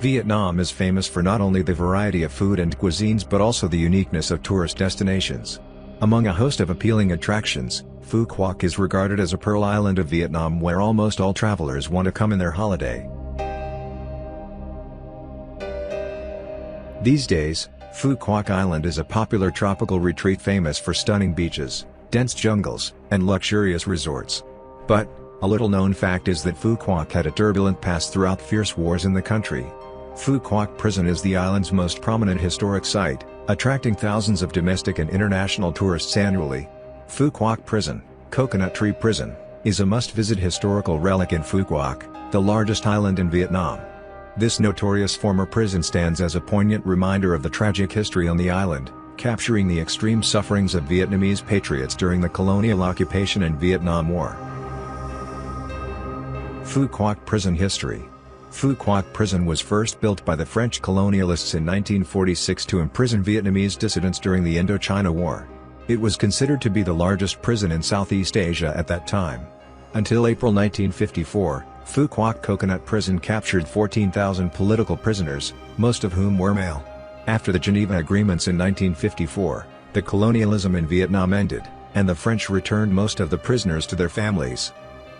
Vietnam is famous for not only the variety of food and cuisines but also the uniqueness of tourist destinations. Among a host of appealing attractions, Phuquoc is regarded as a pearl island of Vietnam where almost all travelers want to come in their holiday. These days, Phuquoc Island is a popular tropical retreat famous for stunning beaches, dense jungles, and luxurious resorts. But, a little-known fact is that Phuquoc had a turbulent past throughout fierce wars in the country. Phuquoc Prison is the island's most prominent historic site, attracting thousands of domestic and international tourists annually. Phuquoc Prison, Coconut Tree Prison, is a must-visit historical relic in Phuquoc, the largest island in Vietnam. This notorious former prison stands as a poignant reminder of the tragic history on the island, capturing the extreme sufferings of Vietnamese patriots during the colonial occupation and Vietnam War. Phuquoc Prison history. Phuquoc Prison was first built by the French colonialists in 1946 to imprison Vietnamese dissidents during the Indochina War. It was considered to be the largest prison in Southeast Asia at that time. Until April 1954, Phuquoc Coconut Prison captured 14,000 political prisoners, most of whom were male. After the Geneva Agreements in 1954, the colonialism in Vietnam ended, and the French returned most of the prisoners to their families.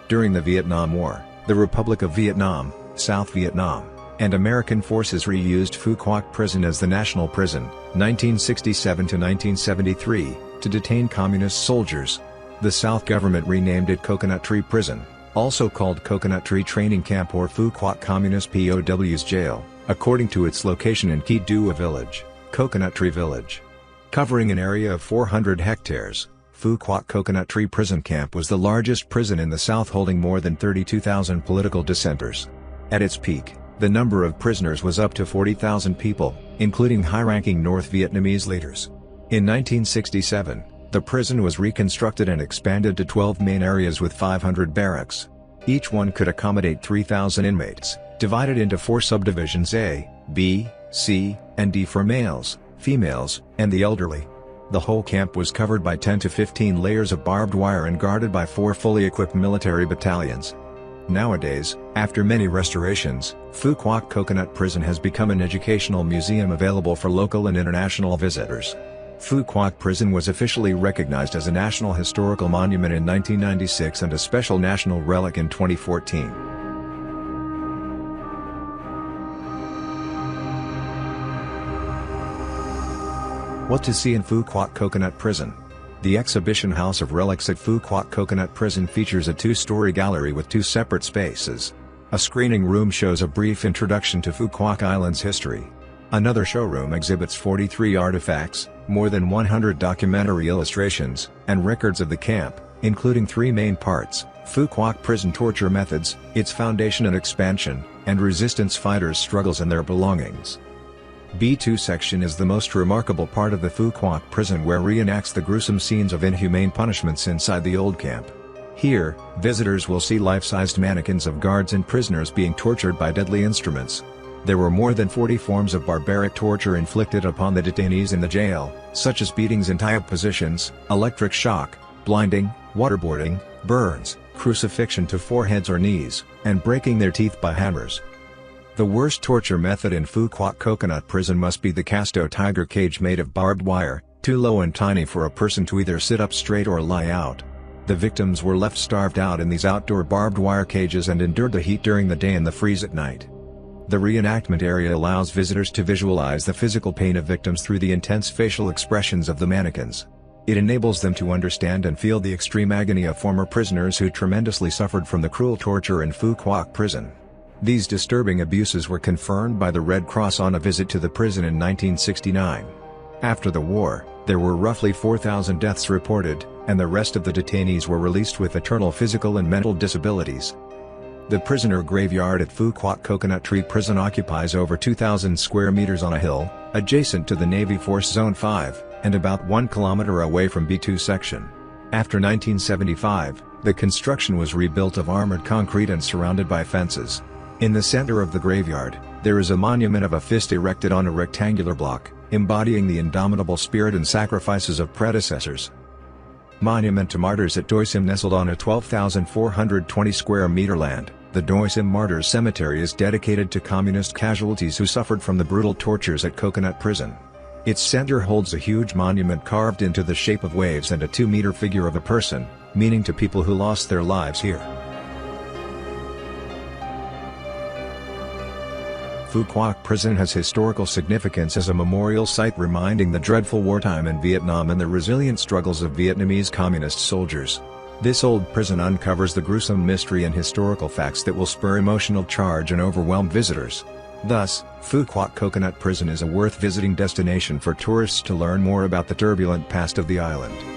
During the Vietnam War, the Republic of Vietnam, South Vietnam, and American forces reused Phuquoc Prison as the national prison, 1967 to 1973, to detain communist soldiers. The South government renamed it Coconut Tree Prison, also called Coconut Tree Training Camp or Phuquoc Communist POW's Jail, according to its location in Qui Dua Village, Coconut Tree Village. Covering an area of 400 hectares, Phuquoc Coconut Tree Prison Camp was the largest prison in the South, holding more than 32,000 political dissenters. At its peak, the number of prisoners was up to 40,000 people, including high-ranking North Vietnamese leaders. In 1967, the prison was reconstructed and expanded to 12 main areas with 500 barracks. Each one could accommodate 3,000 inmates, divided into 4 subdivisions A, B, C, and D for males, females, and the elderly. The whole camp was covered by 10 to 15 layers of barbed wire and guarded by 4 fully equipped military battalions. Nowadays, after many restorations, Phuquoc Coconut Prison has become an educational museum available for local and international visitors. Phuquoc Prison was officially recognized as a National Historical Monument in 1996 and a Special National Relic in 2014. What to see in Phuquoc Coconut Prison? The exhibition House of Relics at Phuquoc Coconut Prison features a 2-story gallery with 2 separate spaces. A screening room shows a brief introduction to Phuquoc Island's history. Another showroom exhibits 43 artifacts, more than 100 documentary illustrations, and records of the camp, including 3 main parts: Phuquoc prison torture methods, its foundation and expansion, and resistance fighters' struggles and their belongings. B2 section is the most remarkable part of the Phuquoc prison, where reenacts the gruesome scenes of inhumane punishments inside the old camp. Here, visitors will see life-sized mannequins of guards and prisoners being tortured by deadly instruments. There were more than 40 forms of barbaric torture inflicted upon the detainees in the jail, such as beatings in tie-up positions, electric shock, blinding, waterboarding, burns, crucifixion to foreheads or knees, and breaking their teeth by hammers. The worst torture method in Phuquoc Coconut Prison must be the Casto tiger cage, made of barbed wire, too low and tiny for a person to either sit up straight or lie out. The victims were left starved out in these outdoor barbed wire cages and endured the heat during the day and the freeze at night. The reenactment area allows visitors to visualize the physical pain of victims through the intense facial expressions of the mannequins. It enables them to understand and feel the extreme agony of former prisoners who tremendously suffered from the cruel torture in Phuquoc Prison. These disturbing abuses were confirmed by the Red Cross on a visit to the prison in 1969. After the war, there were roughly 4,000 deaths reported, and the rest of the detainees were released with eternal physical and mental disabilities. The prisoner graveyard at Phuquoc Coconut Tree Prison occupies over 2,000 square meters on a hill, adjacent to the Navy Force Zone 5, and about 1 kilometer away from B2 section. After 1975, the construction was rebuilt of armored concrete and surrounded by fences. In the center of the graveyard, there is a monument of a fist erected on a rectangular block, embodying the indomitable spirit and sacrifices of predecessors. Monument to Martyrs at Doisim, nestled on a 12,420 square meter land, The Doi Sim Martyrs Cemetery is dedicated to communist casualties who suffered from the brutal tortures at Coconut Prison. Its center holds a huge monument carved into the shape of waves and a 2-meter figure of a person, meaning to people who lost their lives here. Phuquoc Prison has historical significance as a memorial site reminding the dreadful wartime in Vietnam and the resilient struggles of Vietnamese communist soldiers. This old prison uncovers the gruesome mystery and historical facts that will spur emotional charge and overwhelm visitors. Thus, Phuquoc Coconut Prison is a worth visiting destination for tourists to learn more about the turbulent past of the island.